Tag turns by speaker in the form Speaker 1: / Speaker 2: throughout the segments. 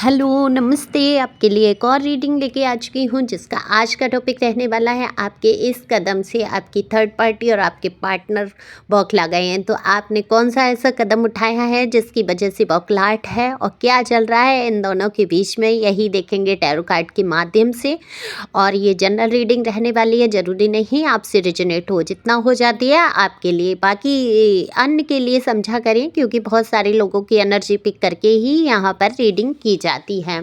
Speaker 1: Hello, नमस्ते। आपके लिए एक और रीडिंग लेके आ चुकी हूँ जिसका आज का टॉपिक रहने वाला है आपके इस कदम से आपकी थर्ड पार्टी और आपके पार्टनर बौखला गए हैं। तो आपने कौन सा ऐसा कदम उठाया है जिसकी वजह से बौखलाहट है और क्या चल रहा है इन दोनों के बीच में, यही देखेंगे टैरो कार्ड के माध्यम से। और ये जनरल रीडिंग रहने वाली है, ज़रूरी नहीं आपसे रिजोनेट हो, जितना हो जाती है आपके लिए, बाकी अन्य के लिए समझा करें, क्योंकि बहुत सारे लोगों की एनर्जी पिक करके ही यहाँ पर रीडिंग की जाती है।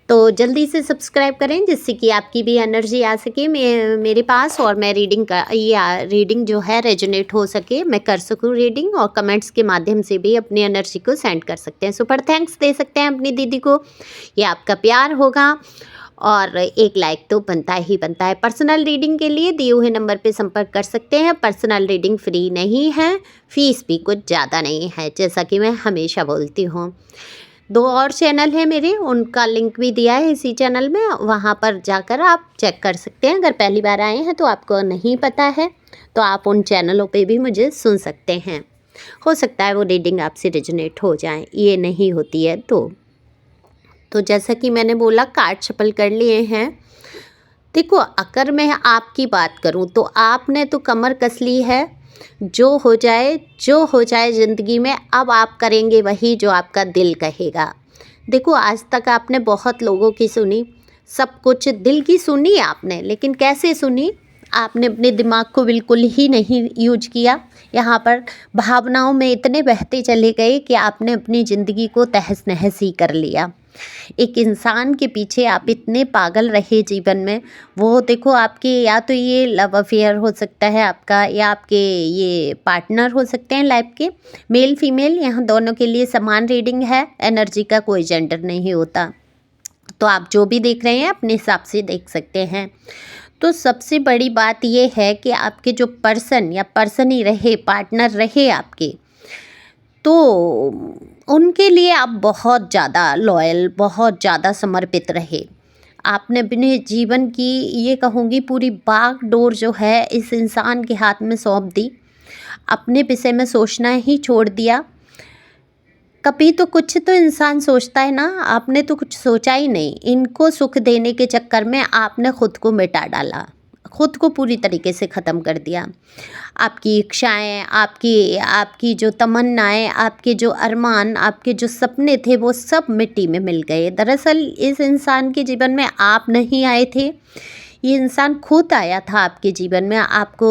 Speaker 1: तो जल्दी से सब्सक्राइब करें जिससे कि आपकी भी एनर्जी आ सके मेरे पास, और मैं रीडिंग जो है रेजोनेट हो सके, मैं कर सकूं रीडिंग, और कमेंट्स के माध्यम से भी अपनी एनर्जी को सेंड कर सकते हैं। सुपर थैंक्स दे सकते हैं अपनी दीदी को, ये आपका प्यार होगा। और एक लाइक तो बनता ही बनता है। पर्सनल रीडिंग के लिए दिए हुए नंबर पे संपर्क कर सकते हैं। पर्सनल रीडिंग फ्री नहीं है, फीस भी कुछ ज़्यादा नहीं है, जैसा कि मैं हमेशा बोलती हूँ। 2 और चैनल हैं मेरे, उनका लिंक भी दिया है इसी चैनल में, वहाँ पर जाकर आप चेक कर सकते हैं। अगर पहली बार आए हैं तो आपको नहीं पता है तो आप उन चैनलों पे भी मुझे सुन सकते हैं। हो सकता है वो रीडिंग आपसे रेजोनेट हो जाए, ये नहीं होती है तो जैसा कि मैंने बोला, कार्ड शफल कर लिए हैं। देखो, अगर मैं आपकी बात करूं तो आपने तो कमर कस ली है, जो हो जाए ज़िंदगी में, अब आप करेंगे वही जो आपका दिल कहेगा। देखो, आज तक आपने बहुत लोगों की सुनी, सब कुछ दिल की सुनी आपने, लेकिन कैसे सुनी? आपने अपने दिमाग को बिल्कुल ही नहीं यूज किया। यहाँ पर भावनाओं में इतने बहते चले गए कि आपने अपनी ज़िंदगी को तहस नहस ही कर लिया। एक इंसान के पीछे आप इतने पागल रहे जीवन में, वो देखो आपके, या तो ये लव अफेयर हो सकता है आपका, या आपके ये पार्टनर हो सकते हैं लाइफ के, मेल फीमेल, यहाँ दोनों के लिए समान रीडिंग है। एनर्जी का कोई जेंडर नहीं होता, तो आप जो भी देख रहे हैं अपने हिसाब से देख सकते हैं। तो सबसे बड़ी बात ये है कि आपके जो पर्सन या पर्सन ही रहे, पार्टनर रहे आपके, तो उनके लिए आप बहुत ज़्यादा लॉयल, बहुत ज़्यादा समर्पित रहे। आपने अपने जीवन की, ये कहूँगी, पूरी बागडोर जो है इस इंसान के हाथ में सौंप दी। अपने विषय में सोचना ही छोड़ दिया। कभी तो कुछ तो इंसान सोचता है ना, आपने तो कुछ सोचा ही नहीं। इनको सुख देने के चक्कर में आपने खुद को मिटा डाला, खुद को पूरी तरीके से ख़त्म कर दिया। आपकी इच्छाएं, आपकी जो तमन्नाएं, आपके जो अरमान, आपके जो सपने थे, वो सब मिट्टी में मिल गए। दरअसल इस इंसान के जीवन में आप नहीं आए थे, ये इंसान खुद आया था आपके जीवन में। आपको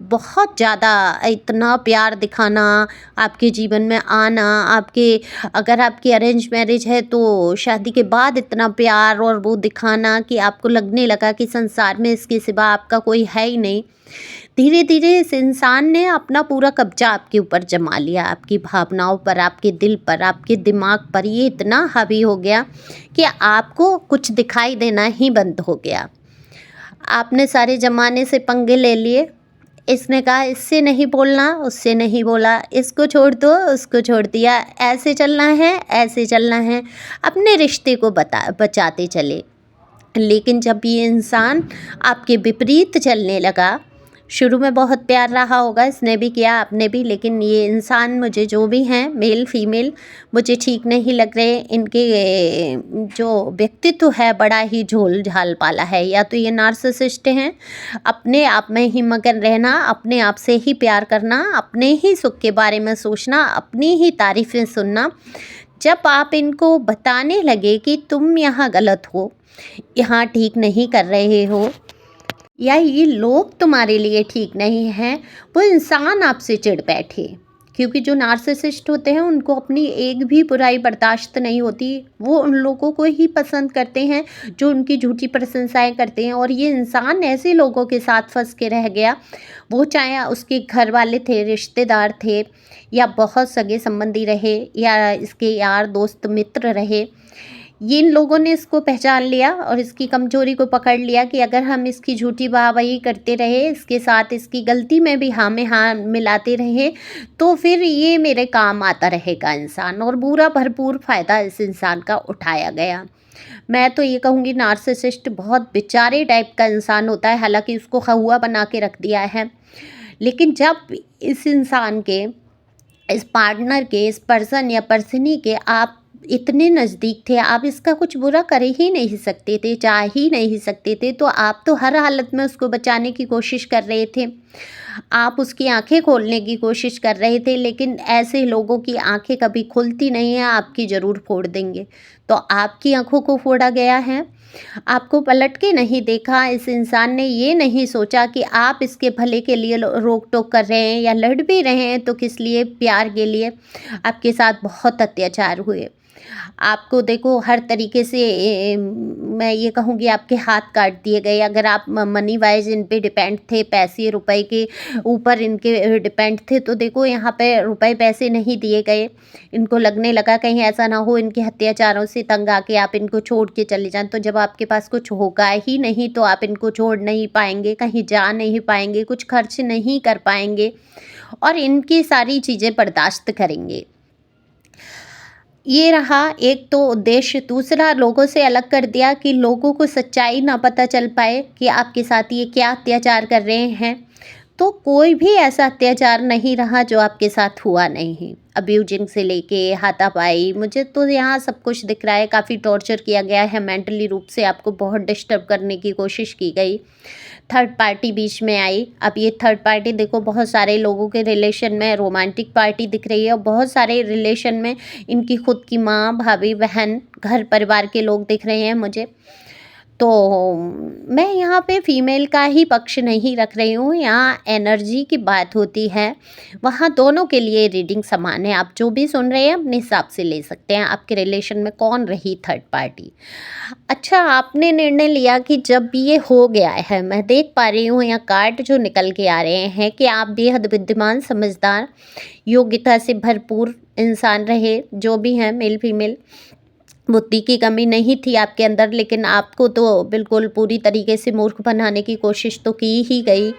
Speaker 1: बहुत ज़्यादा इतना प्यार दिखाना, आपके जीवन में आना, अगर आपकी अरेंज मैरिज है तो शादी के बाद इतना प्यार और वो दिखाना कि आपको लगने लगा कि संसार में इसके सिवा आपका कोई है ही नहीं। धीरे धीरे इस इंसान ने अपना पूरा कब्जा आपके ऊपर जमा लिया, आपकी भावनाओं पर, आपके दिल पर, आपके दिमाग पर। ये इतना हावी हो गया कि आपको कुछ दिखाई देना ही बंद हो गया। आपने सारे ज़माने से पंगे ले लिए। इसने कहा इससे नहीं बोलना, उससे नहीं बोला, इसको छोड़ दो, उसको छोड़ दिया, ऐसे चलना है, ऐसे चलना है, अपने रिश्ते को बचाते चले। लेकिन जब ये इंसान आपके विपरीत चलने लगा, शुरू में बहुत प्यार रहा होगा, इसने भी किया, आपने भी, लेकिन ये इंसान, मुझे जो भी हैं, मेल फीमेल, मुझे ठीक नहीं लग रहे। इनके जो व्यक्तित्व है बड़ा ही झोल झाल पाला है। या तो ये नार्सिसिस्ट हैं, अपने आप में ही मगन रहना, अपने आप से ही प्यार करना, अपने ही सुख के बारे में सोचना, अपनी ही तारीफ़ें सुनना। जब आप इनको बताने लगे कि तुम यहाँ गलत हो, यहाँ ठीक नहीं कर रहे हो, या ये लोग तुम्हारे लिए ठीक नहीं हैं, वो इंसान आपसे चिढ़ बैठे। क्योंकि जो नार्सिसिस्ट होते हैं उनको अपनी एक भी बुराई बर्दाश्त नहीं होती, वो उन लोगों को ही पसंद करते हैं जो उनकी झूठी प्रशंसाएं करते हैं। और ये इंसान ऐसे लोगों के साथ फंस के रह गया, वो चाहे उसके घर वाले थे, रिश्तेदार थे, या बहुत सगे संबंधी रहे, या इसके यार दोस्त मित्र रहे। ये इन लोगों ने इसको पहचान लिया और इसकी कमजोरी को पकड़ लिया कि अगर हम इसकी झूठी वाहवाही करते रहे, इसके साथ इसकी गलती में भी हाँ में हाँ मिलाते रहे, तो फिर ये मेरे काम आता रहेगा इंसान। और पूरा भरपूर फ़ायदा इस इंसान का उठाया गया। मैं तो ये कहूँगी, नार्सिसिस्ट बहुत बेचारे टाइप का इंसान होता है, हालांकि उसको खहुआ बना के रख दिया है। लेकिन जब इस इंसान के, इस पार्टनर के, इस पर्सन या पर्सनी के आप इतने नज़दीक थे, आप इसका कुछ बुरा कर ही नहीं सकते थे, चाह ही नहीं सकते थे, तो आप तो हर हालत में उसको बचाने की कोशिश कर रहे थे। आप उसकी आँखें खोलने की कोशिश कर रहे थे, लेकिन ऐसे लोगों की आँखें कभी खुलती नहीं हैं, आपकी ज़रूर फोड़ देंगे। तो आपकी आँखों को फोड़ा गया है, आपको पलट के नहीं देखा, इस इंसान ने ये नहीं सोचा कि आप इसके भले के लिए रोक-टोक कर रहे हैं या लड़ भी रहे हैं तो किस लिए, प्यार के लिए। आपके साथ बहुत अत्याचार हुए। आपको देखो हर तरीके से मैं ये कहूँगी आपके हाथ काट दिए गए। अगर आप मनी वाइज़ इन पे डिपेंड थे, पैसे रुपए के ऊपर इनके डिपेंड थे, तो देखो यहाँ पे रुपए पैसे नहीं दिए गए। इनको लगने लगा कहीं ऐसा ना हो इनके अत्याचारों से तंग आके आप इनको छोड़ के चले जाएँ। तो जब आपके पास कुछ होगा ही नहीं तो आप इनको छोड़ नहीं पाएँगे, कहीं जा नहीं पाएँगे, कुछ खर्च नहीं कर पाएँगे और इनकी सारी चीज़ें बर्दाश्त करेंगे। ये रहा एक तो उद्देश्य। दूसरा, लोगों से अलग कर दिया कि लोगों को सच्चाई ना पता चल पाए कि आपके साथ ये क्या अत्याचार कर रहे हैं। तो कोई भी ऐसा अत्याचार नहीं रहा जो आपके साथ हुआ नहीं। अब्यूजिंग से लेके हाथापाई, मुझे तो यहाँ सब कुछ दिख रहा है। काफ़ी टॉर्चर किया गया है, मेंटली रूप से आपको बहुत डिस्टर्ब करने की कोशिश की गई। थर्ड पार्टी बीच में आई। अब ये थर्ड पार्टी देखो बहुत सारे लोगों के रिलेशन में रोमांटिक पार्टी दिख रही है और बहुत सारे रिलेशन में इनकी खुद की माँ, भाभी, बहन, घर परिवार के लोग दिख रहे हैं मुझे। तो मैं यहाँ पे फीमेल का ही पक्ष नहीं रख रही हूँ, यहाँ एनर्जी की बात होती है। वहाँ दोनों के लिए रीडिंग समान है। आप जो भी सुन रहे हैं अपने हिसाब से ले सकते हैं। आपके रिलेशन में कौन रही थर्ड पार्टी? अच्छा, आपने निर्णय लिया कि जब ये हो गया है, मैं देख पा रही हूँ यहाँ कार्ड जो निकल के आ रहे हैं कि आप बेहद बुद्धिमान, समझदार, योग्यता से भरपूर इंसान रहे, जो भी हैं मेल फीमेल। बुद्धि की कमी नहीं थी आपके अंदर, लेकिन आपको तो बिल्कुल पूरी तरीके से मूर्ख बनाने की कोशिश तो की ही गई।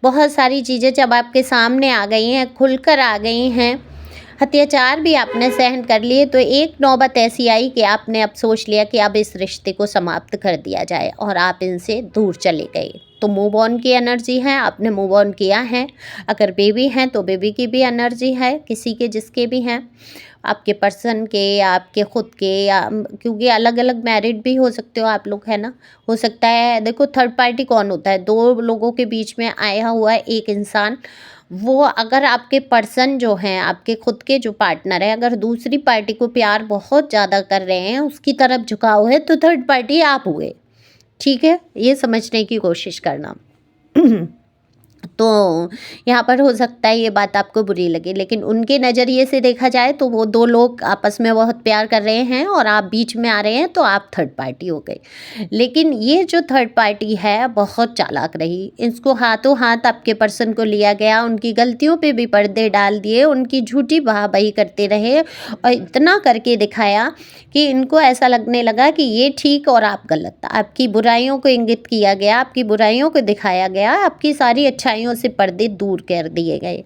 Speaker 1: बहुत सारी चीज़ें जब आपके सामने आ गई हैं, खुलकर आ गई हैं, अत्याचार भी आपने सहन कर लिए, तो एक नौबत ऐसी आई कि आपने अब सोच लिया कि अब इस रिश्ते को समाप्त कर दिया जाए और आप इनसे दूर चले गए। तो मूव ऑन की एनर्जी है, आपने मूव ऑन किया है। अगर बेबी हैं तो बेबी की भी एनर्जी है, किसी के जिसके भी हैं, आपके पर्सन के या आपके खुद के, या क्योंकि अलग अलग मैरिड भी हो सकते हो आप लोग, है ना। हो सकता है, देखो थर्ड पार्टी कौन होता है? दो लोगों के बीच में आया हुआ एक इंसान। वो अगर आपके पर्सन जो हैं, आपके खुद के जो पार्टनर है, अगर दूसरी पार्टी को प्यार बहुत ज़्यादा कर रहे हैं, उसकी तरफ झुकाव है, तो थर्ड पार्टी आप हुए। ठीक है, ये समझने की कोशिश करना। तो यहाँ पर हो सकता है ये बात आपको बुरी लगे, लेकिन उनके नज़रिए से देखा जाए तो वो दो लोग आपस में बहुत प्यार कर रहे हैं और आप बीच में आ रहे हैं, तो आप थर्ड पार्टी हो गए। लेकिन ये जो थर्ड पार्टी है बहुत चालाक रही। इसको हाथों हाथ आपके पर्सन को लिया गया, उनकी गलतियों पे भी पर्दे डाल दिए, उनकी झूठी वाहवाही करते रहे और इतना करके दिखाया कि इनको ऐसा लगने लगा कि ये ठीक और आप गलत। आपकी बुराइयों को इंगित किया गया, आपकी बुराइयों को दिखाया गया, आपकी सारी अच्छाइयों से पर्दे दूर कर दिए गए,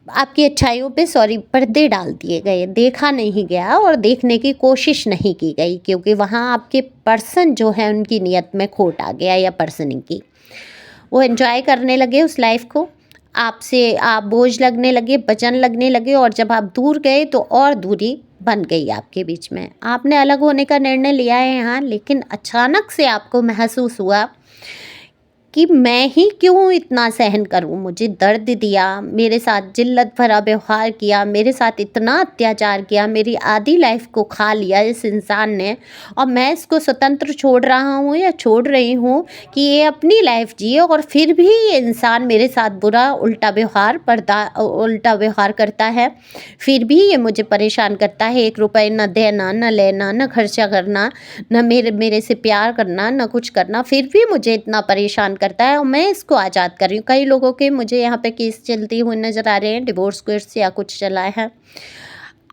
Speaker 1: आपकी अच्छाइयों पे पर्दे डाल दिए गए, देखा नहीं गया और देखने की कोशिश नहीं की गई, क्योंकि वहाँ आपके पर्सन जो है उनकी नीयत में खोट आ गया, या पर्सनिंग की। वो एंजॉय करने लगे उस लाइफ को, आपसे आप बोझ लगने लगे, वजन लगने लगे, और जब आप दूर गए तो और दूरी बन गई आपके बीच में। आपने अलग होने का निर्णय लिया है यहाँ, लेकिन अचानक से आपको महसूस हुआ कि मैं ही क्यों इतना सहन करूं, मुझे दर्द दिया, मेरे साथ जिल्लत भरा व्यवहार किया, मेरे साथ इतना अत्याचार किया, मेरी आधी लाइफ को खा लिया इस इंसान ने, और मैं इसको स्वतंत्र छोड़ रहा हूं या छोड़ रही हूं कि ये अपनी लाइफ जिए, और फिर भी ये इंसान मेरे साथ बुरा उल्टा व्यवहार करता है, फिर भी ये मुझे परेशान करता है। 1 रुपये न देना, न लेना, न खर्चा करना, न मेरे से प्यार करना, न कुछ करना, फिर भी मुझे इतना परेशान करता है और मैं इसको आज़ाद कर रही हूँ। कई लोगों के मुझे यहाँ पे केस चलते हुए नज़र आ रहे हैं, डिवोर्स केस या कुछ चला है।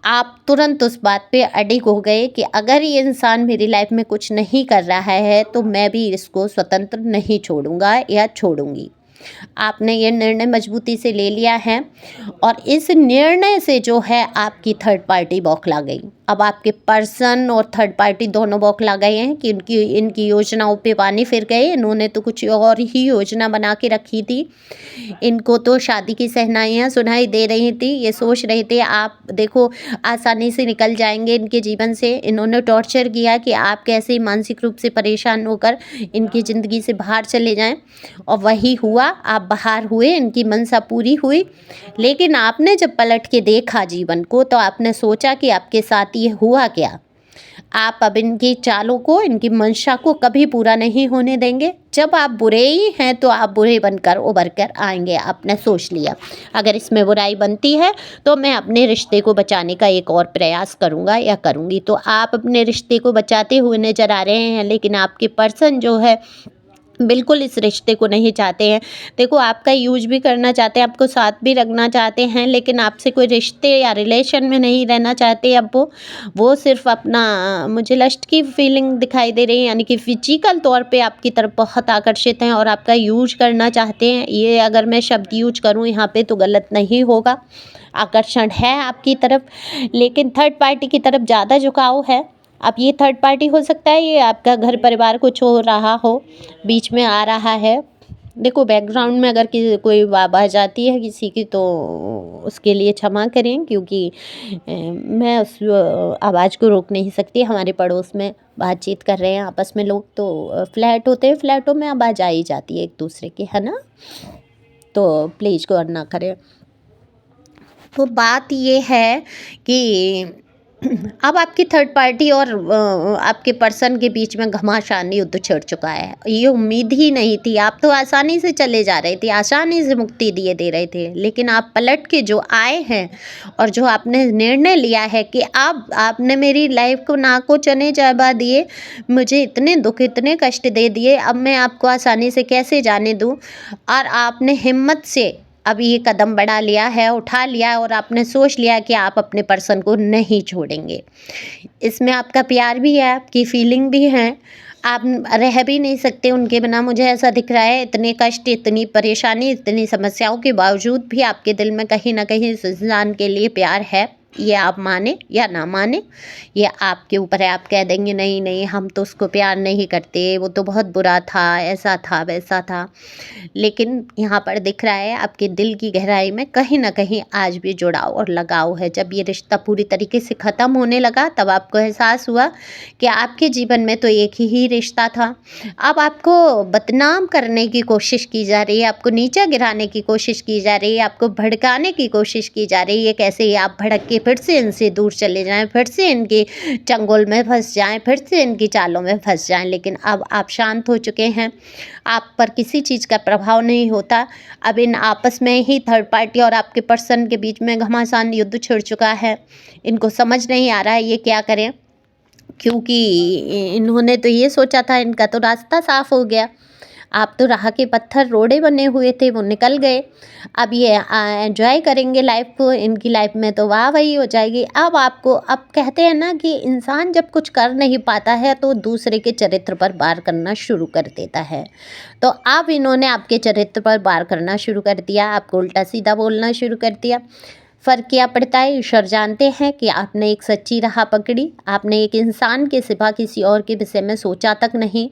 Speaker 1: आप तुरंत उस बात पे अडिग हो गए कि अगर ये इंसान मेरी लाइफ में कुछ नहीं कर रहा है तो मैं भी इसको स्वतंत्र नहीं छोड़ूंगा या छोड़ूंगी। आपने ये निर्णय मजबूती से ले लिया है और इस निर्णय से जो है आपकी थर्ड पार्टी बौखला गई। अब आपके पर्सन और थर्ड पार्टी दोनों बौखला गए हैं कि इनकी योजनाओं पे पानी फिर गए। इन्होंने तो कुछ और ही योजना बना के रखी थी। इनको तो शादी की शहनाइयाँ सुनाई दे रही थी। ये सोच रहे थे आप देखो आसानी से निकल जाएंगे इनके जीवन से। इन्होंने टॉर्चर किया कि आप कैसे मानसिक रूप से परेशान होकर इनकी ज़िंदगी से बाहर चले जाएं, और वही हुआ। आप बाहर हुए, इनकी मनसा पूरी हुई। लेकिन आपने जब पलट के देखा जीवन को तो आपने सोचा कि आपके साथ ये हुआ क्या। आप अब इनकी चालों को, इनकी मंशा को कभी पूरा नहीं होने देंगे। जब आप बुरे ही हैं तो आप बुरे बनकर उभर कर आएंगे। आपने सोच लिया अगर इसमें बुराई बनती है तो मैं अपने रिश्ते को बचाने का एक और प्रयास करूँगा या करूँगी। तो आप अपने रिश्ते को बचाते हुए नज़र आ रहे हैं, लेकिन आपके पर्सन जो है बिल्कुल इस रिश्ते को नहीं चाहते हैं। देखो आपका यूज भी करना चाहते हैं, आपको साथ भी रखना चाहते हैं, लेकिन आपसे कोई रिश्ते या रिलेशन में नहीं रहना चाहते। अब वो सिर्फ अपना, मुझे लस्ट की फीलिंग दिखाई दे रही है, यानी कि फिजिकल तौर पे आपकी तरफ बहुत आकर्षित हैं और आपका यूज करना चाहते हैं। ये अगर मैं शब्द यूज करूँ यहाँ पे तो गलत नहीं होगा। आकर्षण है आपकी तरफ, लेकिन थर्ड पार्टी की तरफ ज़्यादा झुकाव है। अब ये थर्ड पार्टी हो सकता है, ये आपका घर परिवार कुछ हो रहा हो, बीच में आ रहा है। देखो बैकग्राउंड में अगर कोई आवाज़ आती है किसी की तो उसके लिए क्षमा करें, क्योंकि मैं उस आवाज़ को रोक नहीं सकती। हमारे पड़ोस में बातचीत कर रहे हैं आपस में लोग, तो फ्लैट होते हैं, फ्लैटों में आवाज़ आ ही जाती है एक दूसरे की, है ना। तो प्लीज़ गौर ना करें। तो बात ये है कि अब आपकी थर्ड पार्टी और आपके पर्सन के बीच में घमासान युद्ध छिड़ चुका है। ये उम्मीद ही नहीं थी। आप तो आसानी से चले जा रहे थे, आसानी से मुक्ति दिए दे रहे थे, लेकिन आप पलट के जो आए हैं और जो आपने निर्णय लिया है कि अब आपने मेरी लाइफ को नाक को चने चबा दिए, मुझे इतने दुख इतने कष्ट दे दिए, अब मैं आपको आसानी से कैसे जाने दूँ। और आपने हिम्मत से अब ये कदम बढ़ा लिया है, उठा लिया, और आपने सोच लिया कि आप अपने पर्सन को नहीं छोड़ेंगे। इसमें आपका प्यार भी है, आपकी फीलिंग भी है, आप रह भी नहीं सकते उनके बिना, मुझे ऐसा दिख रहा है। इतने कष्ट, इतनी परेशानी, इतनी समस्याओं के बावजूद भी आपके दिल में कहीं ना कहीं इस इंसान के लिए प्यार है। ये आप माने या ना माने, ये आपके ऊपर है। आप कह देंगे नहीं नहीं हम तो उसको प्यार नहीं करते, वो तो बहुत बुरा था, ऐसा था वैसा था, लेकिन यहाँ पर दिख रहा है आपके दिल की गहराई में कहीं ना कहीं आज भी जुड़ाव और लगाव है। जब ये रिश्ता पूरी तरीके से ख़त्म होने लगा तब आपको एहसास हुआ कि आपके जीवन में तो एक ही रिश्ता था। अब आपको बदनाम करने की कोशिश की जा रही है, आपको नीचा गिराने की कोशिश की जा रही है, आपको भड़काने की कोशिश की जा रही है। कैसे आप भड़क के फिर से इनसे दूर चले जाएं, फिर से इनके चंगुल में फंस जाएं, फिर से इनकी चालों में फंस जाएं। लेकिन अब आप शांत हो चुके हैं, आप पर किसी चीज़ का प्रभाव नहीं होता। अब इन आपस में ही थर्ड पार्टी और आपके पर्सन के बीच में घमासान युद्ध छिड़ चुका है। इनको समझ नहीं आ रहा है ये क्या करें, क्योंकि इन्होंने तो ये सोचा था इनका तो रास्ता साफ हो गया। आप तो राह के पत्थर रोड़े बने हुए थे, वो निकल गए। अब ये एंजॉय करेंगे लाइफ को, इनकी लाइफ में तो वाह वही हो जाएगी। अब आपको, अब कहते हैं ना कि इंसान जब कुछ कर नहीं पाता है तो दूसरे के चरित्र पर वार करना शुरू कर देता है। तो अब इन्होंने आपके चरित्र पर वार करना शुरू कर दिया, आपको उल्टा सीधा बोलना शुरू कर दिया। फ़र्क क्या पड़ता है, ईश्वर जानते हैं कि आपने एक सच्ची राह पकड़ी। आपने एक इंसान के सिवा किसी और के विषय में सोचा तक नहीं।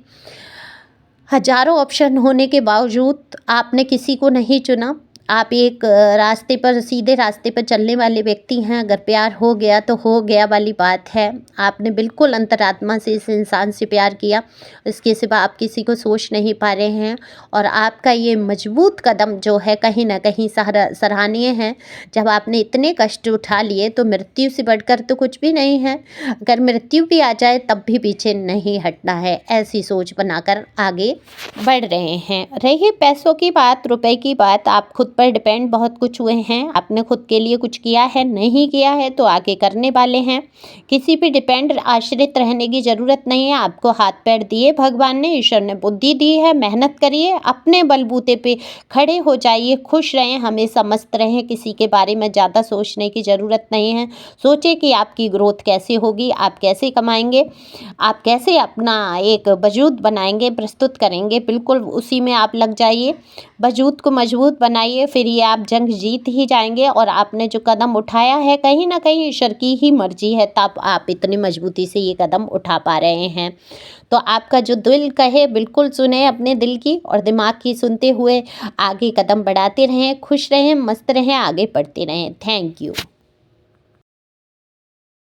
Speaker 1: हजारों ऑप्शन होने के बावजूद आपने किसी को नहीं चुना। आप एक रास्ते पर, सीधे रास्ते पर चलने वाले व्यक्ति हैं। अगर प्यार हो गया तो हो गया वाली बात है। आपने बिल्कुल अंतरात्मा से इस इंसान से प्यार किया, इसके सिवा आप किसी को सोच नहीं पा रहे हैं। और आपका ये मजबूत कदम जो है कहीं ना कहीं सराहनीय है। जब आपने इतने कष्ट उठा लिए तो मृत्यु से बढ़कर तो कुछ भी नहीं है। अगर मृत्यु भी आ जाए तब भी पीछे नहीं हटना है, ऐसी सोच बनाकर आगे बढ़ रहे हैं। रही पैसों की बात, रुपए की बात, आप खुद पर डिपेंड बहुत कुछ हुए हैं। आपने खुद के लिए कुछ किया है, नहीं किया है तो आगे करने वाले हैं। किसी पे डिपेंड आश्रित रहने की ज़रूरत नहीं है। आपको हाथ पैर दिए भगवान ने, ईश्वर ने बुद्धि दी है, मेहनत करिए, अपने बलबूते पे खड़े हो जाइए, खुश रहें, हमेशा मस्त रहें। किसी के बारे में ज़्यादा सोचने की ज़रूरत नहीं है। सोचें कि आपकी ग्रोथ कैसे होगी, आप कैसे कमाएंगे, आप कैसे अपना एक वजूद बनाएंगे, प्रस्तुत करेंगे, बिल्कुल उसी में आप लग जाइए। वजूद को मजबूत बनाइए, फिर ये आप जंग जीत ही जाएंगे। और आपने जो कदम उठाया है, कहीं ना कहीं ईश्वर की ही मर्जी है, तब आप इतनी मजबूती से ये कदम उठा पा रहे हैं। तो आपका जो दिल कहे बिल्कुल सुने, अपने दिल की और दिमाग की सुनते हुए आगे कदम बढ़ाते रहें, खुश रहें, मस्त रहें, आगे बढ़ते रहें। Thank you.